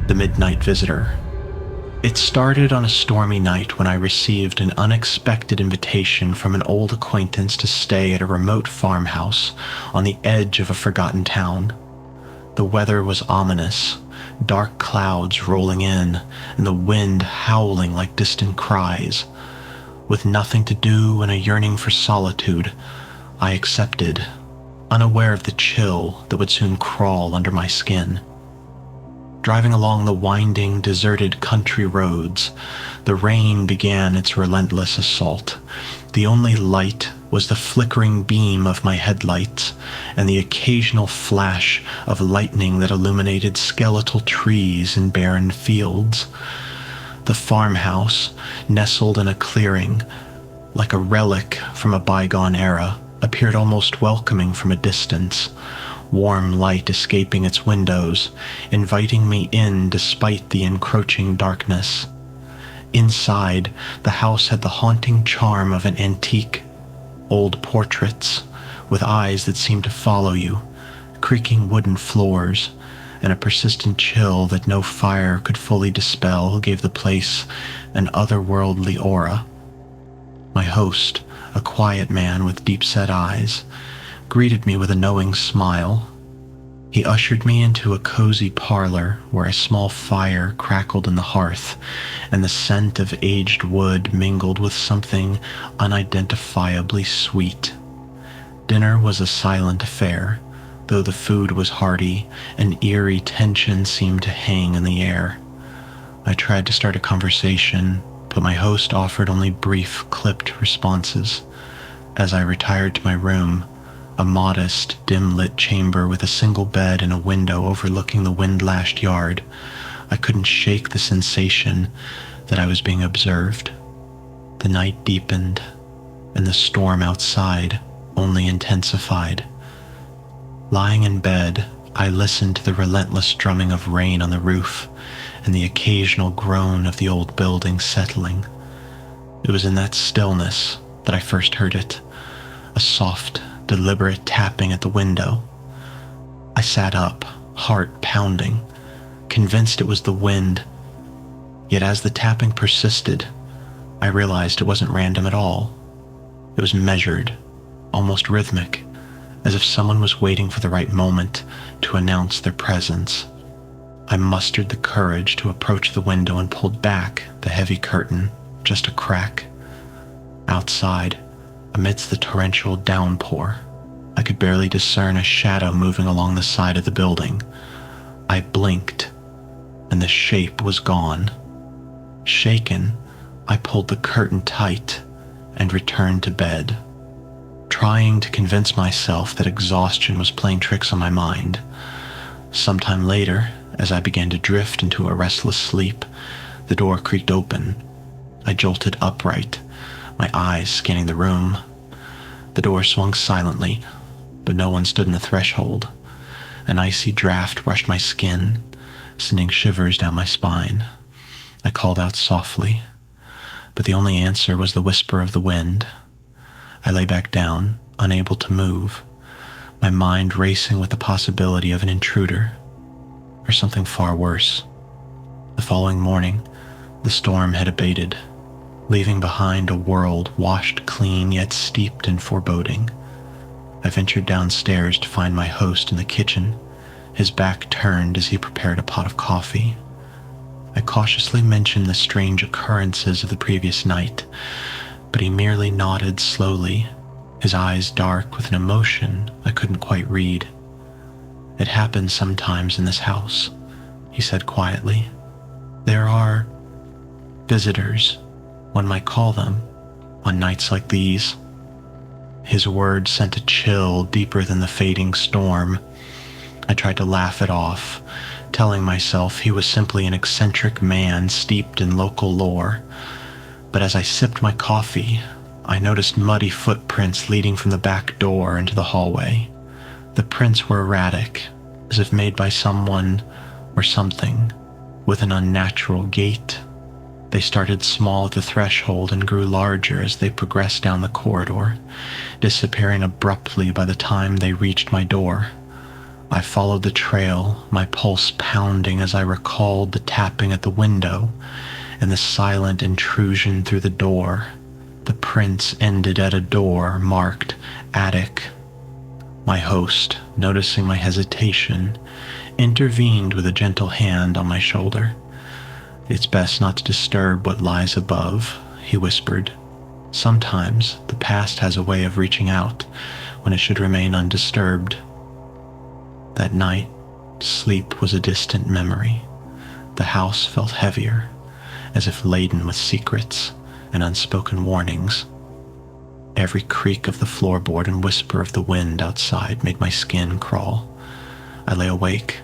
The Midnight Visitor. It started on a stormy night when I received an unexpected invitation from an old acquaintance to stay at a remote farmhouse on the edge of a forgotten town. The weather was ominous, dark clouds rolling in, and the wind howling like distant cries. With nothing to do and a yearning for solitude, I accepted, unaware of the chill that would soon crawl under my skin. Driving along the winding, deserted country roads, the rain began its relentless assault. The only light was the flickering beam of my headlights and the occasional flash of lightning that illuminated skeletal trees and barren fields. The farmhouse, nestled in a clearing, like a relic from a bygone era, appeared almost welcoming from a distance, warm light escaping its windows, inviting me in despite the encroaching darkness. Inside, the house had the haunting charm of an antique, old portraits, with eyes that seemed to follow you, creaking wooden floors, and a persistent chill that no fire could fully dispel gave the place an otherworldly aura. My host, a quiet man with deep-set eyes, greeted me with a knowing smile. He ushered me into a cozy parlor where a small fire crackled in the hearth, and the scent of aged wood mingled with something unidentifiably sweet. Dinner was a silent affair. Though the food was hearty, an eerie tension seemed to hang in the air. I tried to start a conversation, but my host offered only brief, clipped responses. As I retired to my room, a modest, dim-lit chamber with a single bed and a window overlooking the wind-lashed yard, I couldn't shake the sensation that I was being observed. The night deepened, and the storm outside only intensified. Lying in bed, I listened to the relentless drumming of rain on the roof and the occasional groan of the old building settling. It was in that stillness that I first heard it, a soft, deliberate tapping at the window. I sat up, heart pounding, convinced it was the wind. Yet as the tapping persisted, I realized it wasn't random at all. It was measured, almost rhythmic, as if someone was waiting for the right moment to announce their presence. I mustered the courage to approach the window and pulled back the heavy curtain, just a crack. Outside, amidst the torrential downpour, I could barely discern a shadow moving along the side of the building. I blinked, and the shape was gone. Shaken, I pulled the curtain tight and returned to bed, trying to convince myself that exhaustion was playing tricks on my mind. Sometime later, as I began to drift into a restless sleep, the door creaked open. I jolted upright, my eyes scanning the room. The door swung silently, but no one stood in the threshold. An icy draft brushed my skin, sending shivers down my spine. I called out softly, but the only answer was the whisper of the wind. I lay back down, unable to move, my mind racing with the possibility of an intruder, or something far worse. The following morning, the storm had abated, leaving behind a world washed clean yet steeped in foreboding. I ventured downstairs to find my host in the kitchen, his back turned as he prepared a pot of coffee. I cautiously mentioned the strange occurrences of the previous night, but he merely nodded slowly, his eyes dark with an emotion I couldn't quite read. "It happens sometimes in this house," he said quietly. "There are visitors, one might call them, on nights like these." His words sent a chill deeper than the fading storm. I tried to laugh it off, telling myself he was simply an eccentric man steeped in local lore. But as I sipped my coffee, I noticed muddy footprints leading from the back door into the hallway. The prints were erratic, as if made by someone or something with an unnatural gait. They started small at the threshold and grew larger as they progressed down the corridor, disappearing abruptly by the time they reached my door. I followed the trail, my pulse pounding as I recalled the tapping at the window and the silent intrusion through the door. The prints ended at a door marked attic. My host, noticing my hesitation, intervened with a gentle hand on my shoulder. "It's best not to disturb what lies above," he whispered. "Sometimes the past has a way of reaching out when it should remain undisturbed." That night, sleep was a distant memory. The house felt heavier, as if laden with secrets and unspoken warnings. Every creak of the floorboard and whisper of the wind outside made my skin crawl. I lay awake,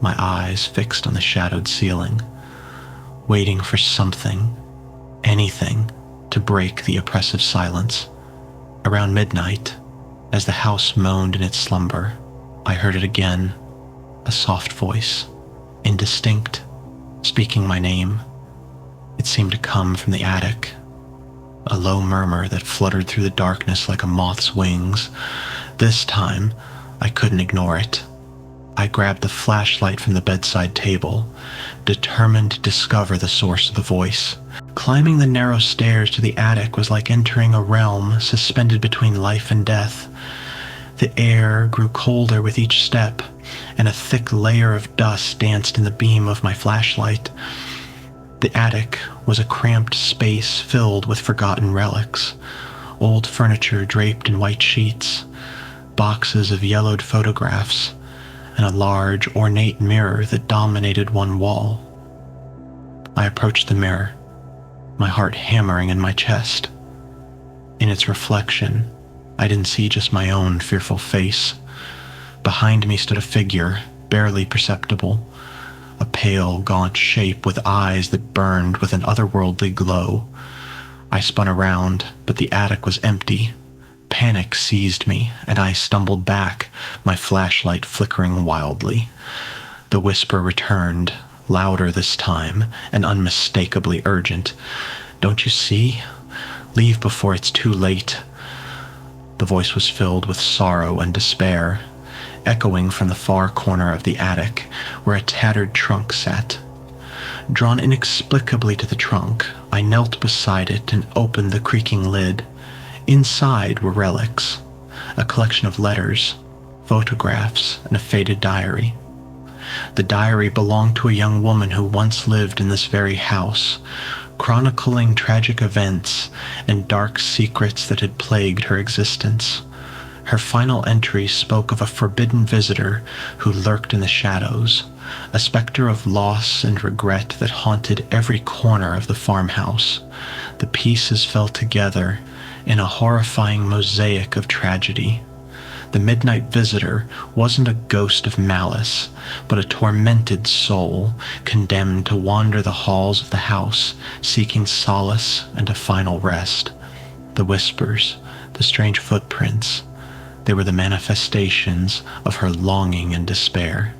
my eyes fixed on the shadowed ceiling, waiting for something, anything, to break the oppressive silence. Around midnight, as the house moaned in its slumber, I heard it again, a soft voice, indistinct, speaking my name. It seemed to come from the attic, a low murmur that fluttered through the darkness like a moth's wings. This time, I couldn't ignore it. I grabbed the flashlight from the bedside table, determined to discover the source of the voice. Climbing the narrow stairs to the attic was like entering a realm suspended between life and death. The air grew colder with each step, and a thick layer of dust danced in the beam of my flashlight. The attic was a cramped space filled with forgotten relics, old furniture draped in white sheets, boxes of yellowed photographs, and a large, ornate mirror that dominated one wall. I approached the mirror, my heart hammering in my chest. In its reflection, I didn't see just my own fearful face. Behind me stood a figure, barely perceptible, a pale, gaunt shape with eyes that burned with an otherworldly glow. I spun around, but the attic was empty. Panic seized me, and I stumbled back, my flashlight flickering wildly. The whisper returned, louder this time, and unmistakably urgent. "Don't you see? Leave before it's too late." The voice was filled with sorrow and despair, echoing from the far corner of the attic, where a tattered trunk sat. Drawn inexplicably to the trunk, I knelt beside it and opened the creaking lid. Inside were relics, a collection of letters, photographs, and a faded diary. The diary belonged to a young woman who once lived in this very house, chronicling tragic events and dark secrets that had plagued her existence. Her final entry spoke of a forbidden visitor who lurked in the shadows, a specter of loss and regret that haunted every corner of the farmhouse. The pieces fell together in a horrifying mosaic of tragedy. The midnight visitor wasn't a ghost of malice, but a tormented soul, condemned to wander the halls of the house, seeking solace and a final rest. The whispers, the strange footprints, they were the manifestations of her longing and despair.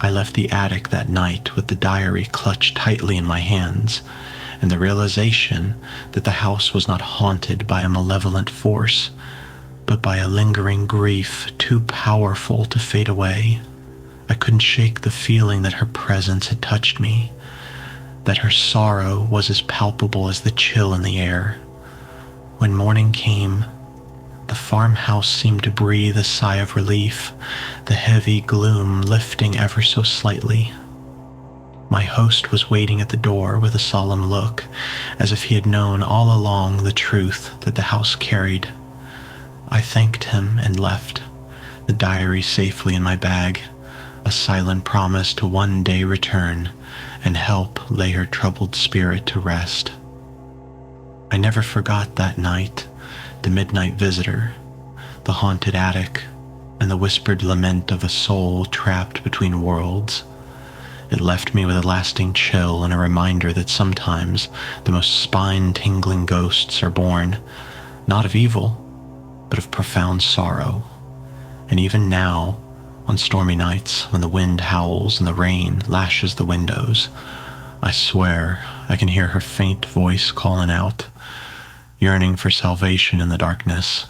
I left the attic that night with the diary clutched tightly in my hands, and the realization that the house was not haunted by a malevolent force, but by a lingering grief too powerful to fade away. I couldn't shake the feeling that her presence had touched me, that her sorrow was as palpable as the chill in the air. When morning came, the farmhouse seemed to breathe a sigh of relief, the heavy gloom lifting ever so slightly. My host was waiting at the door with a solemn look, as if he had known all along the truth that the house carried. I thanked him and left, the diary safely in my bag, a silent promise to one day return and help lay her troubled spirit to rest. I never forgot that night, the midnight visitor, the haunted attic, and the whispered lament of a soul trapped between worlds. It left me with a lasting chill and a reminder that sometimes the most spine-tingling ghosts are born, not of evil, but of profound sorrow. And even now, on stormy nights when the wind howls and the rain lashes the windows, I swear I can hear her faint voice calling out, yearning for salvation in the darkness.